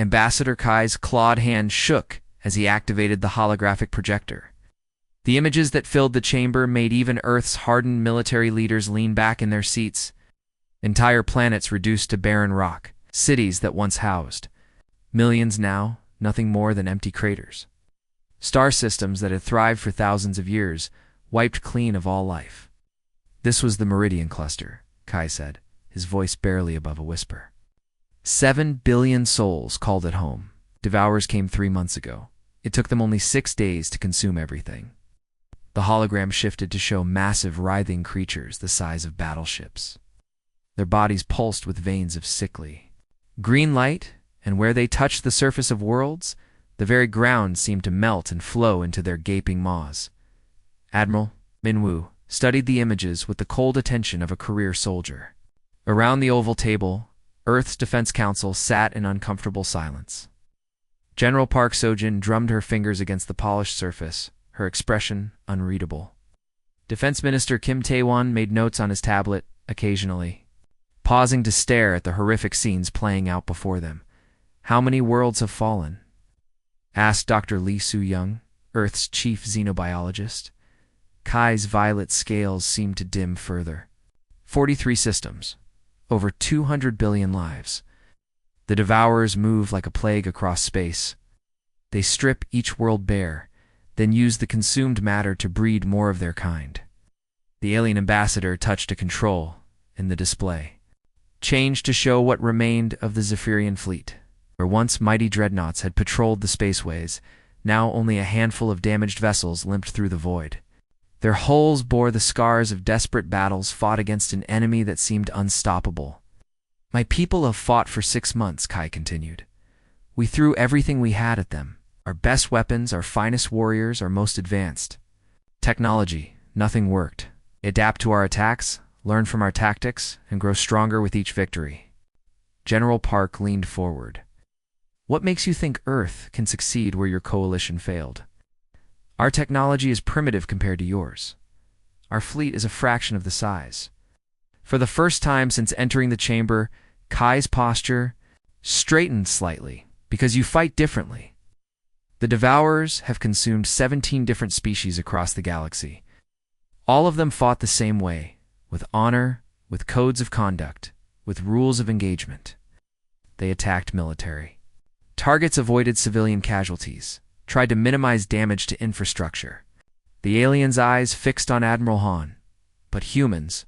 Ambassador Kai's clawed hand shook as he activated the holographic projector. The images that filled the chamber made even Earth's hardened military leaders lean back in their seats. Entire planets reduced to barren rock, cities that once housed millions now, nothing more than empty craters. Star systems that had thrived for thousands of years, wiped clean of all life. This was the Meridian Cluster, Kai said, his voice barely above a whisper. 7 billion souls called it home. Devourers came 3 months ago. It took them only 6 days to consume everything. The hologram shifted to show massive, writhing creatures the size of battleships. Their bodies pulsed with veins of sickly green light, and where they touched the surface of worlds, the very ground seemed to melt and flow into their gaping maws. Admiral Minwu studied the images with the cold attention of a career soldier. Around the oval table, Earth's Defense Council sat in uncomfortable silence. General Park Sojin drummed her fingers against the polished surface, her expression unreadable. Defense Minister Kim Tae-won made notes on his tablet, occasionally, pausing to stare at the horrific scenes playing out before them. How many worlds have fallen? Asked Dr. Lee Soo-young, Earth's chief xenobiologist. Kai's violet scales seemed to dim further. 43 systems. Over 200 billion lives. The Devourers move like a plague across space. They strip each world bare, then use the consumed matter to breed more of their kind. The alien ambassador touched a control in the display. Changed to show what remained of the Zephyrian fleet. Where once mighty dreadnoughts had patrolled the spaceways, now only a handful of damaged vessels limped through the void. Their hulls bore the scars of desperate battles fought against an enemy that seemed unstoppable. My people have fought for 6 months, Kai continued. We threw everything we had at them. Our best weapons, our finest warriors, our most advanced. Technology, nothing worked. Adapt to our attacks, learn from our tactics, and grow stronger with each victory. General Park leaned forward. What makes you think Earth can succeed where your coalition failed? Our technology is primitive compared to yours. Our fleet is a fraction of the size. For the first time since entering the chamber, Kai's posture straightened slightly, because you fight differently. The Devourers have consumed 17 different species across the galaxy. All of them fought the same way, with honor, with codes of conduct, with rules of engagement. They attacked military. Targets avoided civilian casualties, tried to minimize damage to infrastructure. The aliens' eyes fixed on Admiral Han. But humans... ...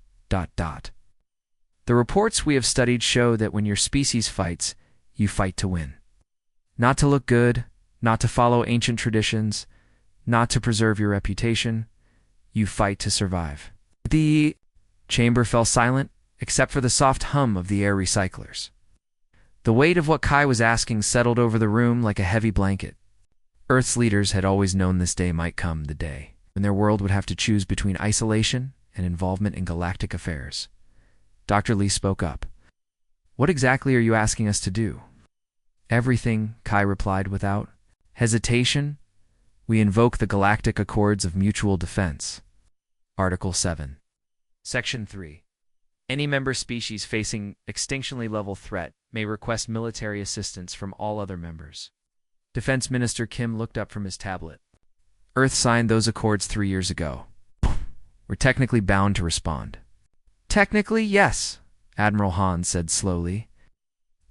The reports we have studied show that when your species fights, you fight to win. Not to look good, not to follow ancient traditions, not to preserve your reputation. You fight to survive. The chamber fell silent, except for the soft hum of the air recyclers. The weight of what Kai was asking settled over the room like a heavy blanket. Earth's leaders had always known this day might come, the day when their world would have to choose between isolation and involvement in galactic affairs. Dr. Lee spoke up. What exactly are you asking us to do? Everything, Kai replied without hesitation. We invoke the Galactic Accords of Mutual Defense. Article 7. Section 3. Any member species facing extinctionally level threat may request military assistance from all other members. Defense Minister Kim looked up from his tablet. Earth signed those accords 3 years ago. We're technically bound to respond. Technically, yes, Admiral Han said slowly.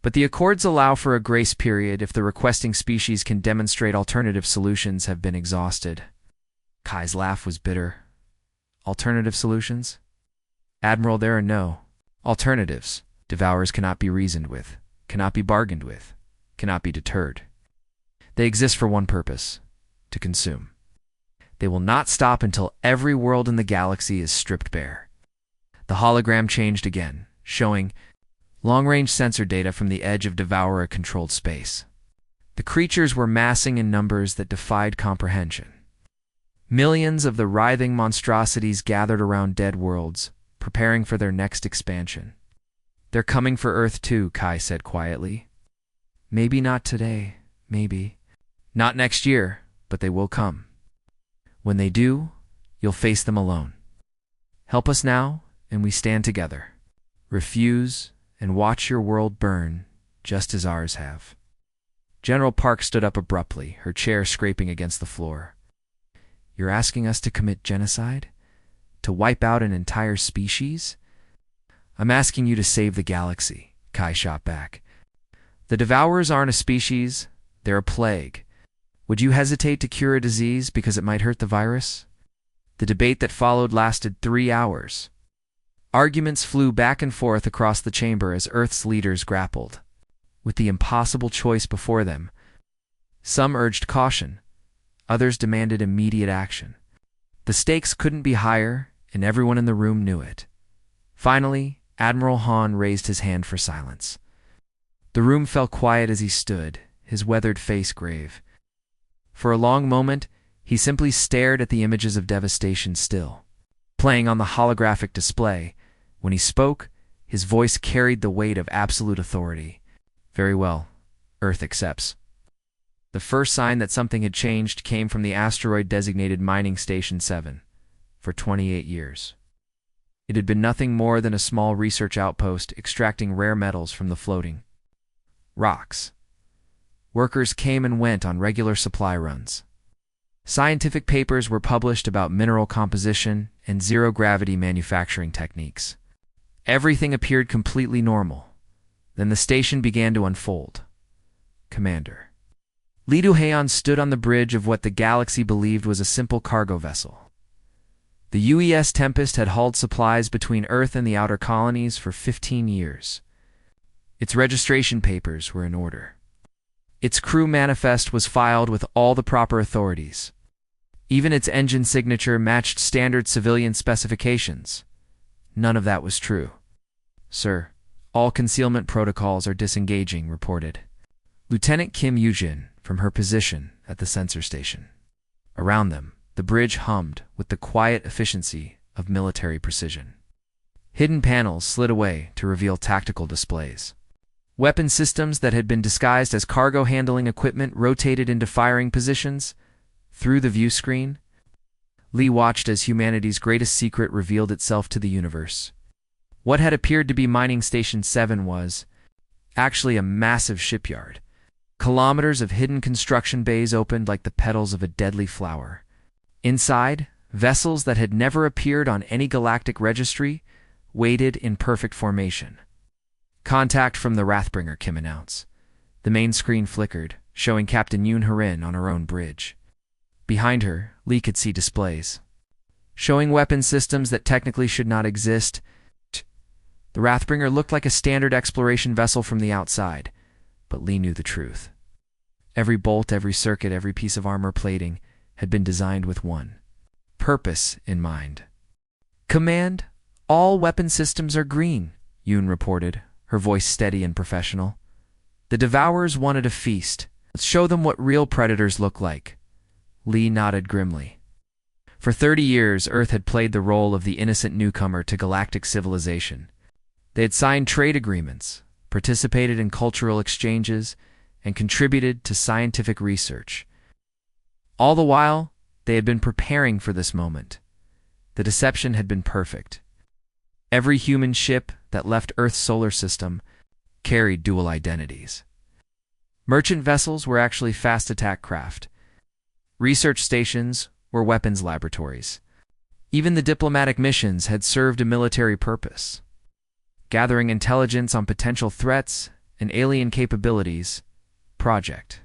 But the accords allow for a grace period if the requesting species can demonstrate alternative solutions have been exhausted. Kai's laugh was bitter. Alternative solutions? Admiral, there are no alternatives. Devourers cannot be reasoned with, cannot be bargained with, cannot be deterred. They exist for one purpose: to consume. They will not stop until every world in the galaxy is stripped bare. The hologram changed again, showing long-range sensor data from the edge of Devourer-controlled space. The creatures were massing in numbers that defied comprehension. Millions of the writhing monstrosities gathered around dead worlds, preparing for their next expansion. They're coming for Earth too, Kai said quietly. Maybe not today, maybe. Not next year, but they will come. When they do, you'll face them alone. Help us now, and we stand together. Refuse, and watch your world burn, just as ours have. General Park stood up abruptly, her chair scraping against the floor. "You're asking us to commit genocide? To wipe out an entire species?" "I'm asking you to save the galaxy," Kai shot back. "The Devourers aren't a species, they're a plague. Would you hesitate to cure a disease because it might hurt the virus?" The debate that followed lasted 3 hours. Arguments flew back and forth across the chamber as Earth's leaders grappled with the impossible choice before them. Some urged caution, others demanded immediate action. The stakes couldn't be higher, and everyone in the room knew it. Finally, Admiral Han raised his hand for silence. The room fell quiet as he stood, his weathered face grave. For a long moment, he simply stared at the images of devastation still playing on the holographic display. When he spoke, his voice carried the weight of absolute authority. "Very well, Earth accepts." The first sign that something had changed came from the asteroid-designated Mining Station 7. For 28 years. It had been nothing more than a small research outpost extracting rare metals from the floating rocks. Workers came and went on regular supply runs. Scientific papers were published about mineral composition and zero-gravity manufacturing techniques. Everything appeared completely normal. Then the station began to unfold. Commander Li Duhayan stood on the bridge of what the galaxy believed was a simple cargo vessel. The UES Tempest had hauled supplies between Earth and the outer colonies for 15 years. Its registration papers were in order. Its crew manifest was filed with all the proper authorities. Even its engine signature matched standard civilian specifications. None of that was true. "Sir, all concealment protocols are disengaging," reported Lieutenant Kim Yujin from her position at the sensor station. Around them, the bridge hummed with the quiet efficiency of military precision. Hidden panels slid away to reveal tactical displays. Weapon systems that had been disguised as cargo handling equipment rotated into firing positions. Through the view screen, Lee watched as humanity's greatest secret revealed itself to the universe. What had appeared to be Mining Station 7 was actually a massive shipyard. Kilometers of hidden construction bays opened like the petals of a deadly flower. Inside, vessels that had never appeared on any galactic registry waited in perfect formation. "Contact from the Wrathbringer," Kim announced. The main screen flickered, showing Captain Yoon Harin on her own bridge. Behind her, Lee could see displays showing weapon systems that technically should not exist. The Wrathbringer looked like a standard exploration vessel from the outside, but Lee knew the truth. Every bolt, every circuit, every piece of armor plating had been designed with one purpose in mind. "Command, all weapon systems are green," Yoon reported, her voice steady and professional. "The Devourers wanted a feast. Let's show them what real predators look like." Lee nodded grimly. For 30 years, Earth had played the role of the innocent newcomer to galactic civilization. They had signed trade agreements, participated in cultural exchanges, and contributed to scientific research. All the while, they had been preparing for this moment. The deception had been perfect. Every human ship that left Earth's solar system carried dual identities. Merchant vessels were actually fast attack craft. Research stations were weapons laboratories. Even the diplomatic missions had served a military purpose. Gathering intelligence on potential threats and alien capabilities. Project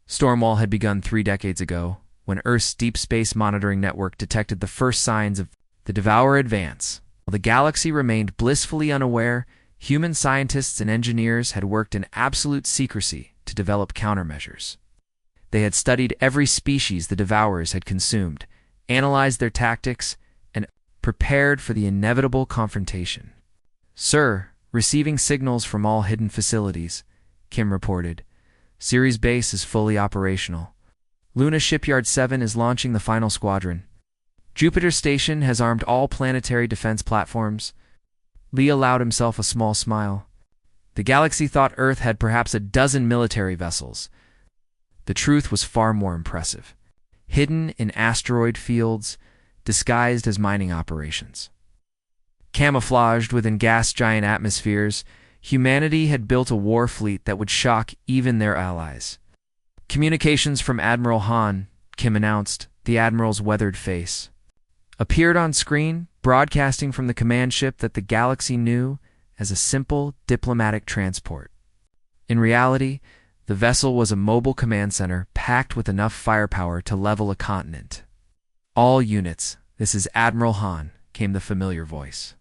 Stormwall had begun 3 decades ago, when Earth's deep space monitoring network detected the first signs of the Devourer advance. While the galaxy remained blissfully unaware, human scientists and engineers had worked in absolute secrecy to develop countermeasures. They had studied every species the Devourers had consumed, analyzed their tactics, and prepared for the inevitable confrontation. "Sir, receiving signals from all hidden facilities," Kim reported. "Ceres Base is fully operational. Luna Shipyard 7 is launching the final squadron. Jupiter Station has armed all planetary defense platforms." Lee allowed himself a small smile. The galaxy thought Earth had perhaps a dozen military vessels. The truth was far more impressive. Hidden in asteroid fields, disguised as mining operations. Camouflaged within gas giant atmospheres, Humanity had built a war fleet that would shock even their allies. Communications from Admiral Han, Kim announced, the Admiral's weathered face, appeared on screen, broadcasting from the command ship that the galaxy knew as a simple diplomatic transport. In reality, the vessel was a mobile command center packed with enough firepower to level a continent. All units, this is Admiral Han, came the familiar voice.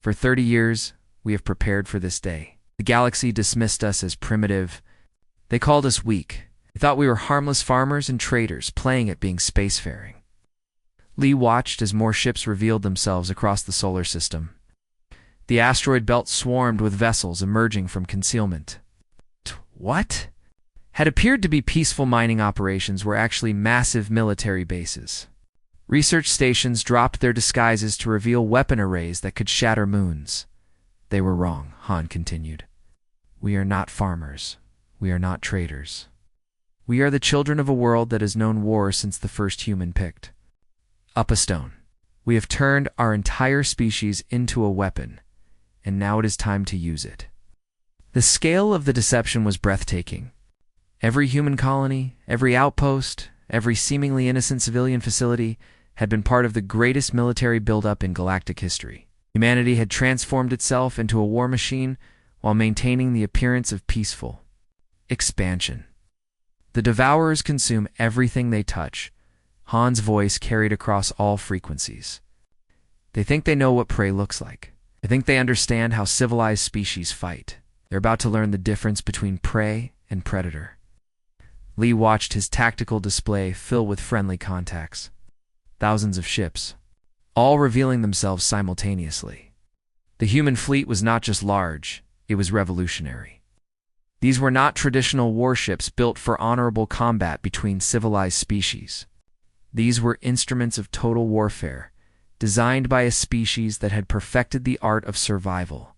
For 30 years, we have prepared for this day. The galaxy dismissed us as primitive. They called us weak. They thought we were harmless farmers and traders playing at being spacefaring. Lee watched as more ships revealed themselves across the solar system. The asteroid belt swarmed with vessels emerging from concealment. What had appeared to be peaceful mining operations were actually massive military bases. Research stations dropped their disguises to reveal weapon arrays that could shatter moons. They were wrong, Han continued. We are not farmers. We are not traders. We are the children of a world that has known war since the first human picked up a stone. We have turned our entire species into a weapon, and now it is time to use it. The scale of the deception was breathtaking. Every human colony, every outpost, every seemingly innocent civilian facility had been part of the greatest military buildup in galactic history. Humanity had transformed itself into a war machine while maintaining the appearance of peaceful expansion. The Devourers consume everything they touch. Han's voice carried across all frequencies. They think they know what prey looks like. They think they understand how civilized species fight. They're about to learn the difference between prey and predator. Lee watched his tactical display fill with friendly contacts. Thousands of ships, all revealing themselves simultaneously. The human fleet was not just large, it was revolutionary. These were not traditional warships built for honorable combat between civilized species. These were instruments of total warfare, designed by a species that had perfected the art of survival.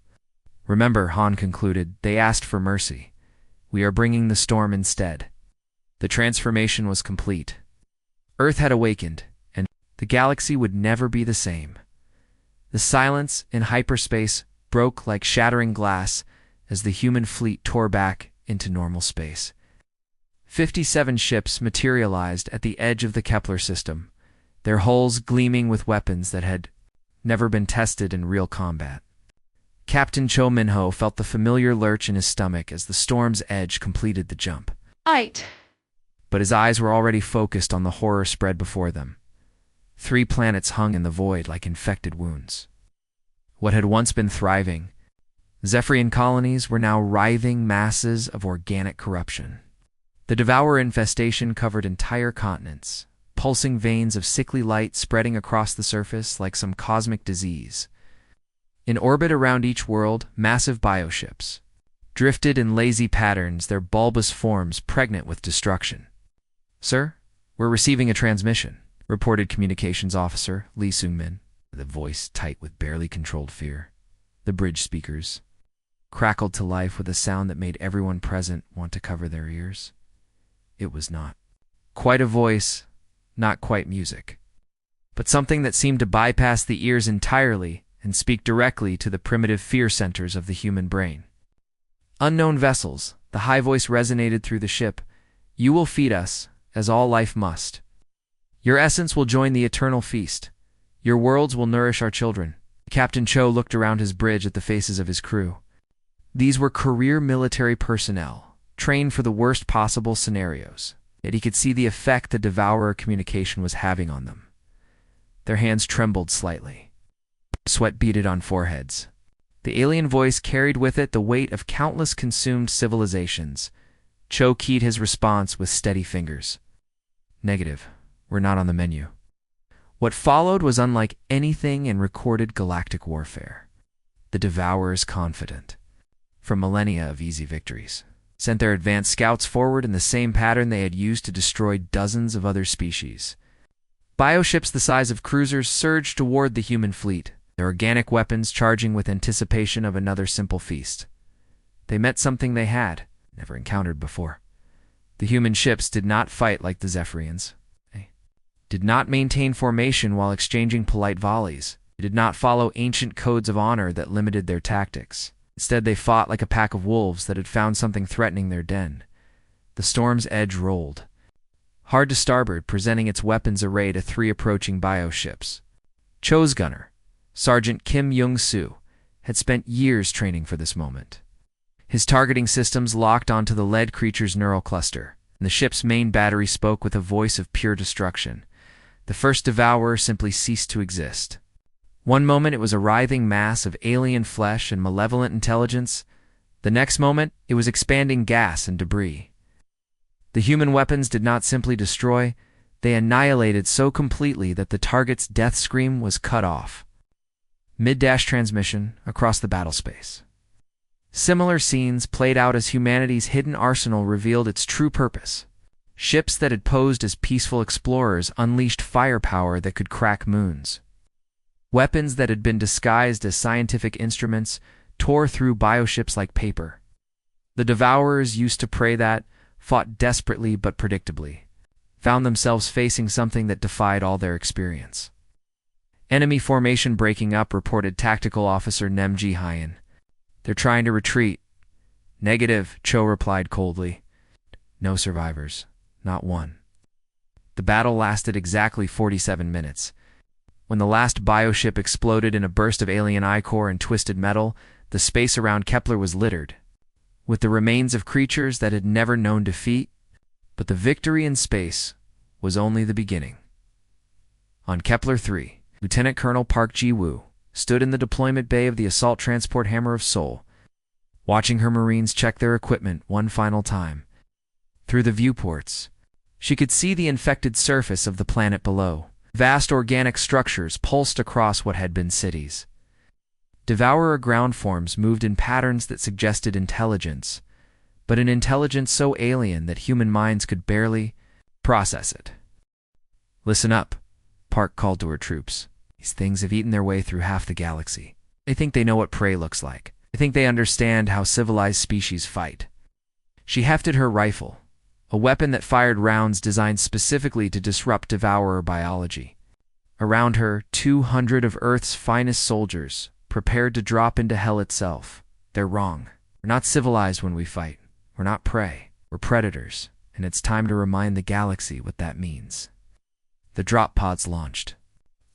Remember, Han concluded, they asked for mercy. We are bringing the storm instead. The transformation was complete. Earth had awakened, and the galaxy would never be the same. The silence in hyperspace broke like shattering glass as the human fleet tore back into normal space. 57 ships materialized at the edge of the Kepler system, their hulls gleaming with weapons that had never been tested in real combat. Captain Cho Minho felt the familiar lurch in his stomach as the storm's edge completed the jump. But his eyes were already focused on the horror spread before them. 3 planets hung in the void like infected wounds. What had once been thriving, Zephyrian colonies were now writhing masses of organic corruption. The Devourer infestation covered entire continents, pulsing veins of sickly light spreading across the surface like some cosmic disease. In orbit around each world, massive bioships drifted in lazy patterns, their bulbous forms pregnant with destruction. Sir, we're receiving a transmission, reported Communications Officer Lee Seung-min, the voice tight with barely controlled fear. The bridge speakers crackled to life with a sound that made everyone present want to cover their ears. It was not quite a voice, not quite music, but something that seemed to bypass the ears entirely and speak directly to the primitive fear centers of the human brain. Unknown vessels, the high voice resonated through the ship. You will feed us, as all life must. Your essence will join the eternal feast. Your worlds will nourish our children. Captain Cho looked around his bridge at the faces of his crew. These were career military personnel, trained for the worst possible scenarios, yet he could see the effect the Devourer communication was having on them. Their hands trembled slightly. Sweat beaded on foreheads. The alien voice carried with it the weight of countless consumed civilizations. Cho keyed his response with steady fingers. Negative. We're not on the menu. What followed was unlike anything in recorded galactic warfare. The Devourers, confident, from millennia of easy victories, sent their advanced scouts forward in the same pattern they had used to destroy dozens of other species. Bioships the size of cruisers surged toward the human fleet, their organic weapons charging with anticipation of another simple feast. They met something they had never encountered before. The human ships did not fight like the Zephyrians. They did not maintain formation while exchanging polite volleys. They did not follow ancient codes of honor that limited their tactics. Instead, they fought like a pack of wolves that had found something threatening their den. The storm's edge rolled, hard to starboard, presenting its weapons array to 3 approaching bioships. Cho's gunner, Sergeant Kim Young-soo, had spent years training for this moment. His targeting systems locked onto the lead creature's neural cluster, and the ship's main battery spoke with a voice of pure destruction. The first devourer simply ceased to exist. One moment it was a writhing mass of alien flesh and malevolent intelligence. The next moment it was expanding gas and debris. The human weapons did not simply destroy, they annihilated so completely that the target's death scream was cut off. Mid-dash transmission across the battlespace. Similar scenes played out as humanity's hidden arsenal revealed its true purpose. Ships that had posed as peaceful explorers unleashed firepower that could crack moons. Weapons that had been disguised as scientific instruments tore through bioships like paper. The devourers used to prey that, fought desperately but predictably, found themselves facing something that defied all their experience. Enemy formation breaking up, reported Tactical Officer Nem Ji-hyun. They're trying to retreat. Negative, Cho replied coldly. No survivors. Not one. The battle lasted exactly 47 minutes. When the last bioship exploded in a burst of alien ichor and twisted metal, the space around Kepler was littered with the remains of creatures that had never known defeat, but the victory in space was only the beginning. On Kepler 3, Lieutenant Colonel Park Ji-woo stood in the deployment bay of the assault transport Hammer of Seoul, watching her Marines check their equipment one final time. Through the viewports, she could see the infected surface of the planet below. Vast organic structures pulsed across what had been cities. Devourer ground forms moved in patterns that suggested intelligence, but an intelligence so alien that human minds could barely process it. Listen up, Park called to her troops. These things have eaten their way through half the galaxy. They think they know what prey looks like. They think they understand how civilized species fight. She hefted her rifle, a weapon that fired rounds designed specifically to disrupt devourer biology. Around her, 200 of Earth's finest soldiers, prepared to drop into hell itself. They're wrong. We're not civilized when we fight. We're not prey. We're predators, and it's time to remind the galaxy what that means. The drop pods launched,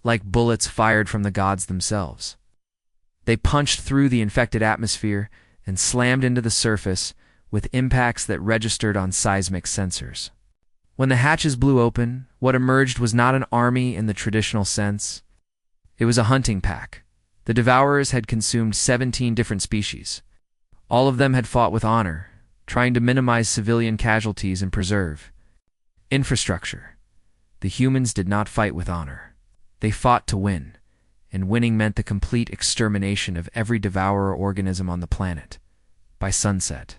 like bullets fired from the gods themselves. They punched through the infected atmosphere and slammed into the surface with impacts that registered on seismic sensors. When the hatches blew open, what emerged was not an army in the traditional sense. It was a hunting pack. The devourers had consumed 17 different species. All of them had fought with honor, trying to minimize civilian casualties and preserve infrastructure. The humans did not fight with honor. They fought to win, and winning meant the complete extermination of every devourer organism on the planet. By sunset,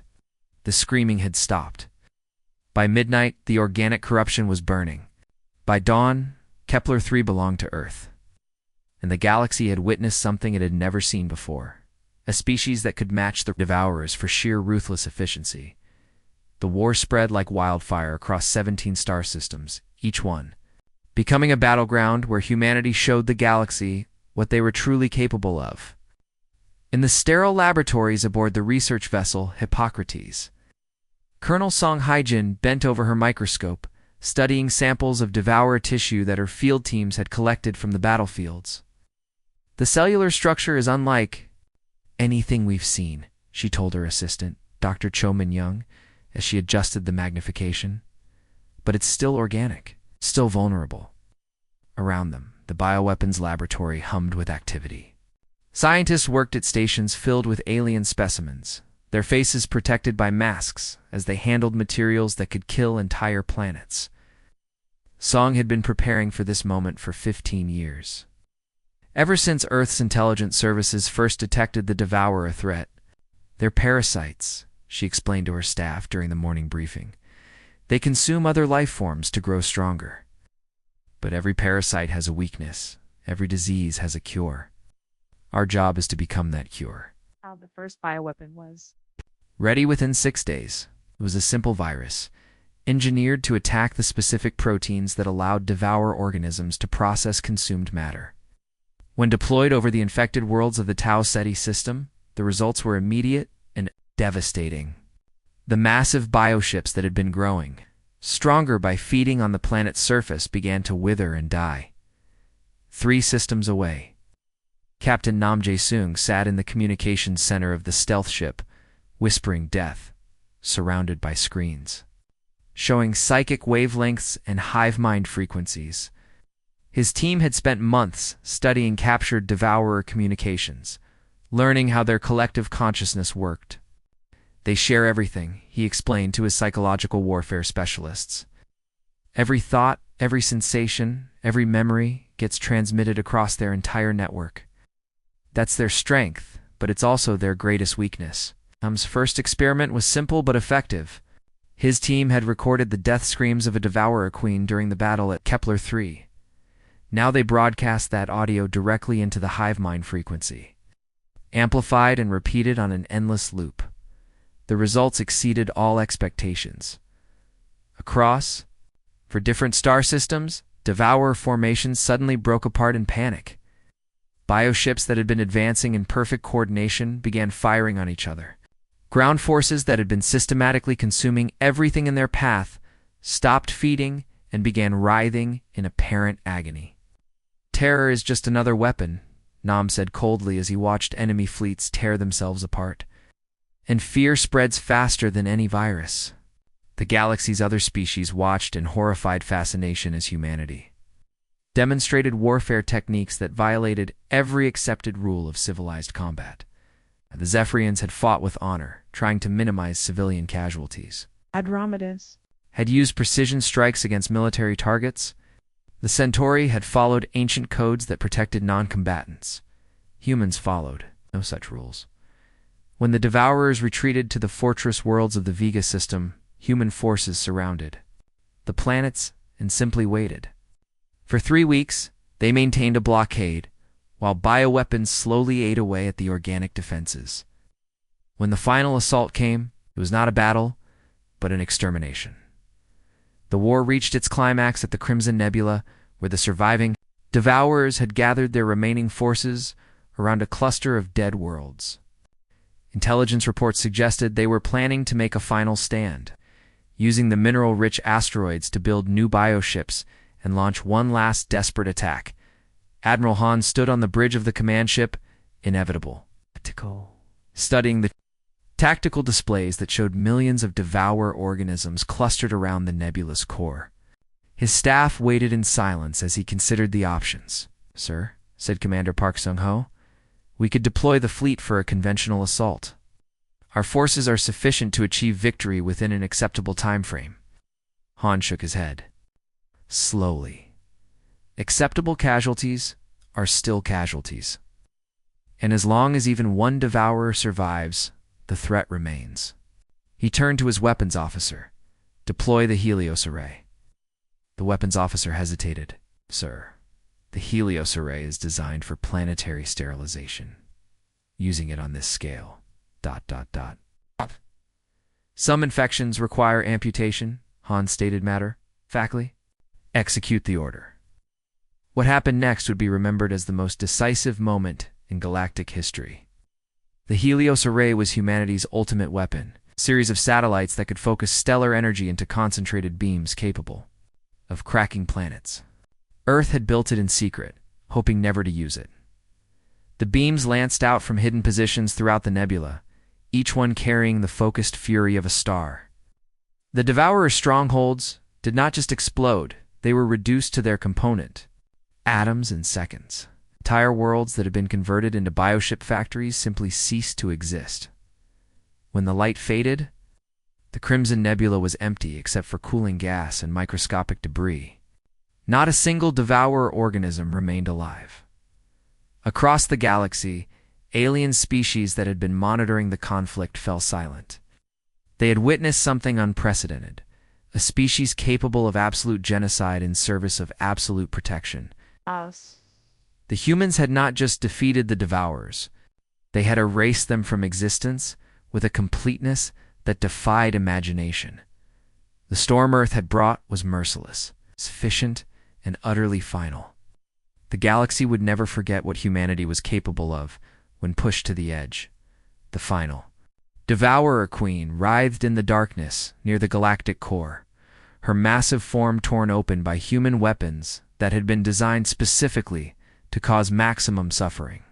the screaming had stopped. By midnight, the organic corruption was burning. By dawn, Kepler 3 belonged to Earth, and the galaxy had witnessed something it had never seen before, a species that could match the devourers for sheer ruthless efficiency. The war spread like wildfire across 17 star systems, each one becoming a battleground where humanity showed the galaxy what they were truly capable of. In the sterile laboratories aboard the research vessel Hippocrates, Colonel Song Hae-jin bent over her microscope, studying samples of devourer tissue that her field teams had collected from the battlefields. The cellular structure is unlike anything we've seen, she told her assistant, Dr. Cho Min-young, as she adjusted the magnification. But it's still organic, still vulnerable. Around them, the bioweapons laboratory hummed with activity. Scientists worked at stations filled with alien specimens, their faces protected by masks as they handled materials that could kill entire planets. Song had been preparing for this moment for 15 years. Ever since Earth's intelligence services first detected the devourer threat. They're parasites, she explained to her staff during the morning briefing. They consume other life forms to grow stronger. But every parasite has a weakness. Every disease has a cure. Our job is to become that cure. How the first bioweapon was. Ready within 6 days, it was a simple virus, engineered to attack the specific proteins that allowed devourer organisms to process consumed matter. When deployed over the infected worlds of the Tau Ceti system, the results were immediate and devastating. The massive bioships that had been growing, stronger by feeding on the planet's surface, began to wither and die. 3 systems away, Captain Nam Jae-sung sat in the communications center of the stealth ship, whispering death, surrounded by screens, showing psychic wavelengths and hive mind frequencies. His team had spent months studying captured devourer communications, learning how their collective consciousness worked. They share everything, he explained to his psychological warfare specialists. Every thought, every sensation, every memory gets transmitted across their entire network. That's their strength, but it's also their greatest weakness. Nam's first experiment was simple but effective. His team had recorded the death screams of a devourer queen during the battle at Kepler 3. Now they broadcast that audio directly into the hive mind frequency, amplified and repeated on an endless loop. The results exceeded all expectations. Across, for different star systems, devourer formations suddenly broke apart in panic. Bioships that had been advancing in perfect coordination began firing on each other. Ground forces that had been systematically consuming everything in their path stopped feeding and began writhing in apparent agony. Terror is just another weapon, Nam said coldly as he watched enemy fleets tear themselves apart. And fear spreads faster than any virus. The galaxy's other species watched in horrified fascination as humanity demonstrated warfare techniques that violated every accepted rule of civilized combat. The Zephyrians had fought with honor, trying to minimize civilian casualties. Andromedas Had used precision strikes against military targets. The Centauri had followed ancient codes that protected non-combatants. Humans followed no such rules. When the Devourers retreated to the fortress worlds of the Vega system, human forces surrounded the planets and simply waited. For 3 weeks, they maintained a blockade, while bioweapons slowly ate away at the organic defenses. When the final assault came, it was not a battle, but an extermination. The war reached its climax at the Crimson Nebula, where the surviving Devourers had gathered their remaining forces around a cluster of dead worlds. Intelligence reports suggested they were planning to make a final stand, using the mineral-rich asteroids to build new bioships and launch one last desperate attack. Admiral Han stood on the bridge of the command ship, inevitable, studying the tactical displays that showed millions of devourer organisms clustered around the nebula's core. His staff waited in silence as he considered the options. "Sir," said Commander Park Sung-ho, "we could deploy the fleet for a conventional assault. Our forces are sufficient to achieve victory within an acceptable time frame." Han shook his head. Slowly. Acceptable casualties are still casualties. And as long as even one devourer survives, the threat remains. He turned to his weapons officer. "Deploy the Helios array." The weapons officer hesitated. "Sir, the Helios array is designed for planetary sterilization. Using it on this scale... ... Some infections require amputation," Han stated matter-of-factly. "Execute the order." What happened next would be remembered as the most decisive moment in galactic history. The Helios array was humanity's ultimate weapon, a series of satellites that could focus stellar energy into concentrated beams capable of cracking planets. Earth had built it in secret, hoping never to use it. The beams lanced out from hidden positions throughout the nebula, each one carrying the focused fury of a star. The Devourer strongholds did not just explode, they were reduced to their component, atoms, in seconds. Entire worlds that had been converted into bioship factories simply ceased to exist. When the light faded, the Crimson Nebula was empty except for cooling gas and microscopic debris. Not a single devourer organism remained alive. Across the galaxy, alien species that had been monitoring the conflict fell silent. They had witnessed something unprecedented, a species capable of absolute genocide in service of absolute protection. Us. The humans had not just defeated the Devourers, they had erased them from existence with a completeness that defied imagination. The storm Earth had brought was merciless, sufficient, and utterly final. The galaxy would never forget what humanity was capable of when pushed to the edge. The final Devourer Queen writhed in the darkness near the galactic core, her massive form torn open by human weapons that had been designed specifically to cause maximum suffering.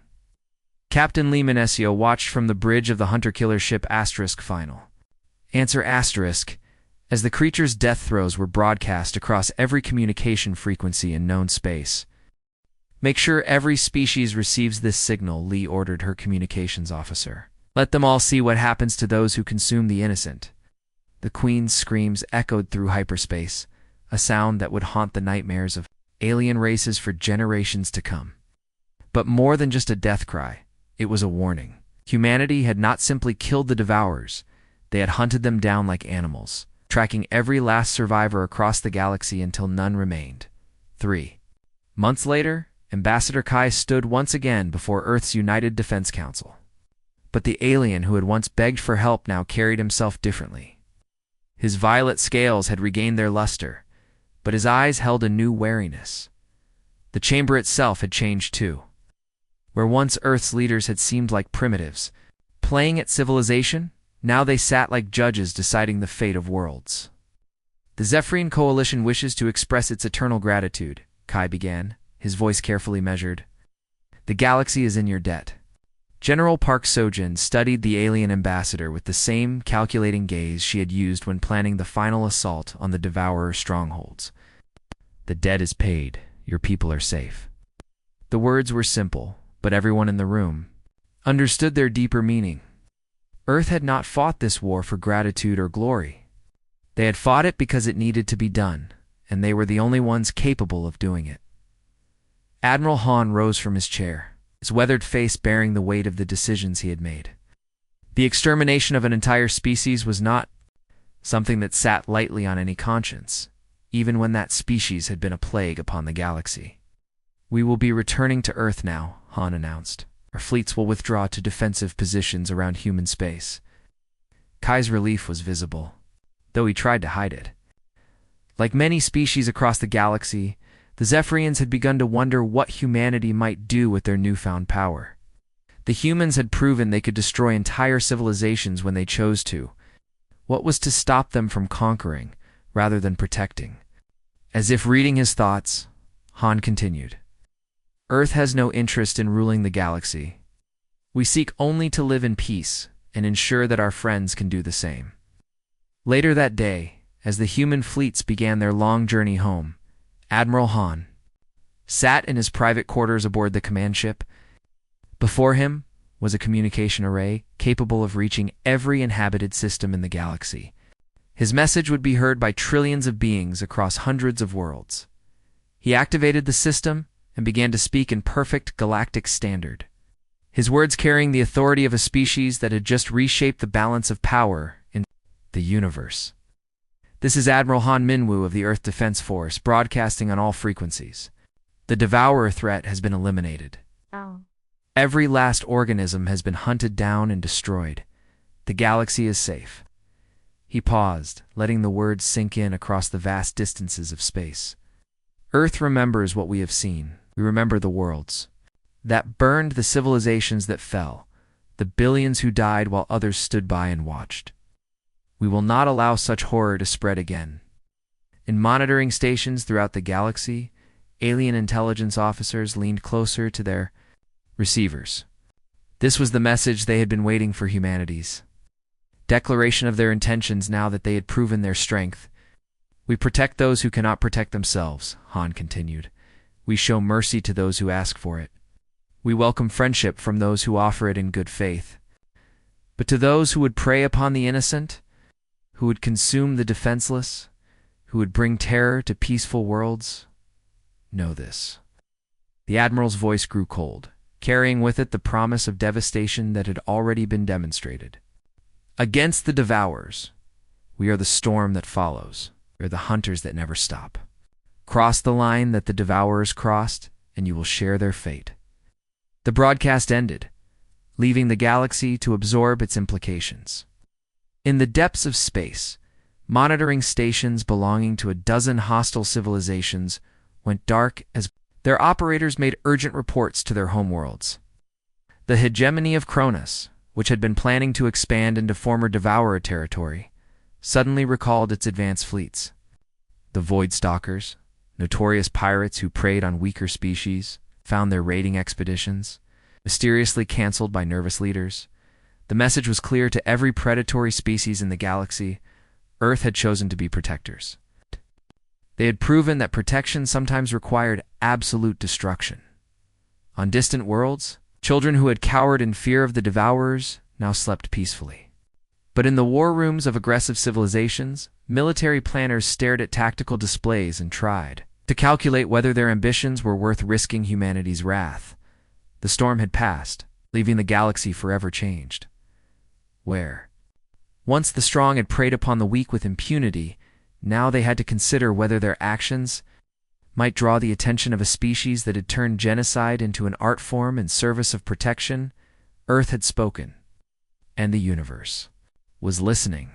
Captain Lee Minesio watched from the bridge of the hunter-killer ship Asterisk Final. Answer Asterisk, as the creature's death throes were broadcast across every communication frequency in known space. Make sure every species receives this signal, Lee ordered her communications officer. Let them all see what happens to those who consume the innocent. The Queen's screams echoed through hyperspace, a sound that would haunt the nightmares of alien races for generations to come. But more than just a death cry, it was a warning. Humanity had not simply killed the Devourers, they had hunted them down like animals, tracking every last survivor across the galaxy until none remained. 3 months later, Ambassador Kai stood once again before Earth's United Defense Council. But the alien who had once begged for help now carried himself differently. His violet scales had regained their luster, but his eyes held a new wariness. The chamber itself had changed too. Where once Earth's leaders had seemed like primitives, playing at civilization, now they sat like judges deciding the fate of worlds. The Zephyrian Coalition wishes to express its eternal gratitude, Kai began, his voice carefully measured. The galaxy is in your debt. General Park Sojin studied the alien ambassador with the same calculating gaze she had used when planning the final assault on the Devourer strongholds. The debt is paid. Your people are safe. The words were simple, but everyone in the room understood their deeper meaning. Earth had not fought this war for gratitude or glory. They had fought it because it needed to be done, and they were the only ones capable of doing it. Admiral Han rose from his chair, his weathered face bearing the weight of the decisions he had made. The extermination of an entire species was not something that sat lightly on any conscience, even when that species had been a plague upon the galaxy. We will be returning to Earth now, Han announced. Our fleets will withdraw to defensive positions around human space. Kai's relief was visible, though he tried to hide it. Like many species across the galaxy, the Zephyrians had begun to wonder what humanity might do with their newfound power. The humans had proven they could destroy entire civilizations when they chose to. What was to stop them from conquering, rather than protecting? As if reading his thoughts, Han continued. Earth has no interest in ruling the galaxy. We seek only to live in peace and ensure that our friends can do the same. Later that day, as the human fleets began their long journey home, Admiral Han sat in his private quarters aboard the command ship. Before him was a communication array capable of reaching every inhabited system in the galaxy. His message would be heard by trillions of beings across hundreds of worlds. He activated the system and began to speak in perfect galactic standard, his words carrying the authority of a species that had just reshaped the balance of power in the universe. This is Admiral Han Minwoo of the Earth Defense Force, broadcasting on all frequencies. The Devourer threat has been eliminated. Oh. Every last organism has been hunted down and destroyed. The galaxy is safe. He paused, letting the words sink in across the vast distances of space. Earth remembers what we have seen. We remember the worlds that burned, the civilizations that fell, the billions who died while others stood by and watched. We will not allow such horror to spread again. In monitoring stations throughout the galaxy, alien intelligence officers leaned closer to their receivers. This was the message they had been waiting for, humanity's declaration of their intentions now that they had proven their strength. We protect those who cannot protect themselves, Han continued. We show mercy to those who ask for it. We welcome friendship from those who offer it in good faith. But to those who would prey upon the innocent, who would consume the defenseless, who would bring terror to peaceful worlds, know this. The Admiral's voice grew cold, carrying with it the promise of devastation that had already been demonstrated. Against the Devourers, we are the storm that follows. We are the hunters that never stop. Cross the line that the Devourers crossed, and you will share their fate. The broadcast ended, leaving the galaxy to absorb its implications. In the depths of space, monitoring stations belonging to a dozen hostile civilizations went dark as their operators made urgent reports to their homeworlds. The hegemony of Cronus which had been planning to expand into former Devourer territory, suddenly recalled its advanced fleets. The Void Stalkers, notorious pirates who preyed on weaker species, found their raiding expeditions mysteriously canceled by nervous leaders. The message was clear to every predatory species in the galaxy: Earth had chosen to be protectors. They had proven that protection sometimes required absolute destruction. On distant worlds, children who had cowered in fear of the Devourers now slept peacefully. But in the war rooms of aggressive civilizations, military planners stared at tactical displays and tried to calculate whether their ambitions were worth risking humanity's wrath. The storm had passed, leaving the galaxy forever changed. Where once the strong had preyed upon the weak with impunity, now they had to consider whether their actions might draw the attention of a species that had turned genocide into an art form in service of protection. Earth had spoken, and the universe was listening.